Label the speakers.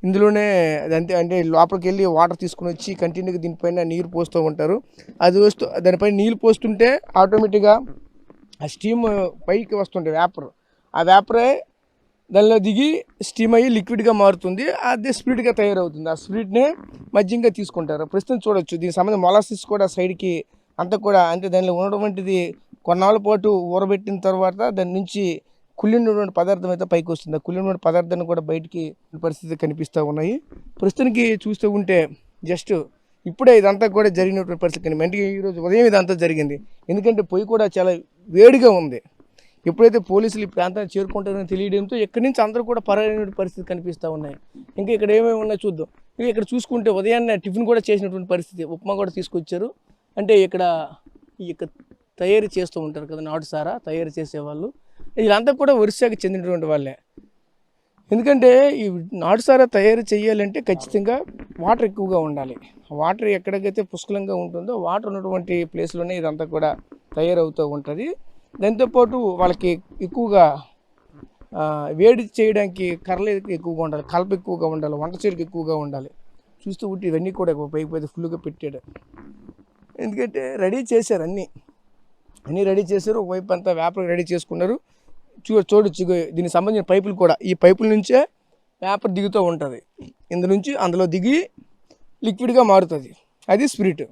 Speaker 1: ఇందులోనే అదంతే అంటే లోపలికి వెళ్ళి వాటర్ తీసుకుని వచ్చి కంటిన్యూగా దీనిపైన నీరు పోస్తూ ఉంటారు. అది వస్తూ దానిపైన నీళ్ళు పోస్తుంటే ఆటోమేటిక్గా ఆ స్టీమ్ పైకి వస్తుండే వేపర్, ఆ వేపరే దానిలో దిగి స్టీమ్ అయ్యి లిక్విడ్గా మారుతుంది. అదే స్ప్రిట్గా తయారవుతుంది. ఆ స్ప్రిట్నే మజ్జిగగా తీసుకుంటారు. ప్రస్తుతం చూడొచ్చు దీనికి సంబంధించి మొలాసిస్ కూడా సైడ్కి అంతా కూడా అంటే దానిలో ఉన్నటువంటిది కొన్నాళ్ళ పాటు ఊరబెట్టిన తర్వాత దాని నుంచి కుళ్ళినటువంటి పదార్థం అయితే పైకి వస్తుంది. ఆ కుళ్ళినటువంటి పదార్థాన్ని కూడా బయటికి పరిస్థితి కనిపిస్తూ ఉన్నాయి. ప్రస్తుతానికి చూస్తూ ఉంటే జస్ట్ ఇప్పుడే ఇదంతా కూడా జరిగినటువంటి పరిస్థితి కానీ వెంటనే ఈరోజు ఉదయం ఇదంతా జరిగింది. ఎందుకంటే పొయ్యి కూడా చాలా వేడిగా ఉంది. ఎప్పుడైతే పోలీసులు ఈ ప్రాంతాన్ని చేరుకుంటారని తెలియడంతో ఇక్కడి నుంచి అందరూ కూడా పరారైన పరిస్థితి కనిపిస్తూ ఉన్నాయి. ఇంకా ఇక్కడ ఏమేమి ఉన్నాయో చూద్దాం. ఇక్కడ చూసుకుంటే ఉదయాన్నే టిఫిన్ కూడా చేసినటువంటి పరిస్థితి, ఉప్మా కూడా తీసుకొచ్చారు. అంటే ఇక్కడ తయారు చేస్తూ ఉంటారు కదా నాటుసారా తయారు చేసేవాళ్ళు, వీళ్ళంతా కూడా ఒరిస్సాకి చెందినటువంటి వాళ్ళే. ఎందుకంటే ఈ నాటుసారా తయారు చేయాలంటే ఖచ్చితంగా వాటర్ ఎక్కువగా ఉండాలి. వాటర్ ఎక్కడికైతే పుష్కలంగా ఉంటుందో వాటర్ ఉన్నటువంటి ప్లేస్లోనే ఇదంతా కూడా తయారవుతూ ఉంటుంది. దాంతోపాటు వాళ్ళకి ఎక్కువగా వేడి చేయడానికి కర్రలు ఎక్కువగా ఉండాలి, కలప ఎక్కువగా ఉండాలి, వంట చెరుకు ఎక్కువగా ఉండాలి. చూస్తూ ఉంటే ఇవన్నీ కూడా పైకి పోతే ఫుల్గా పెట్టాడు. ఎందుకంటే రెడీ చేశారు, అన్నీ రెడీ చేశారు. ఒకవైపు అంతా వేపర్ రెడీ చేసుకున్నారు. చూడొచ్చు దీనికి సంబంధించిన పైపులు కూడా ఈ పైపుల నుంచే వేపర్ దిగుతూ ఉంటుంది. ఇందు నుంచి అందులో దిగి లిక్విడ్గా మారుతుంది. అది స్పిరిట్.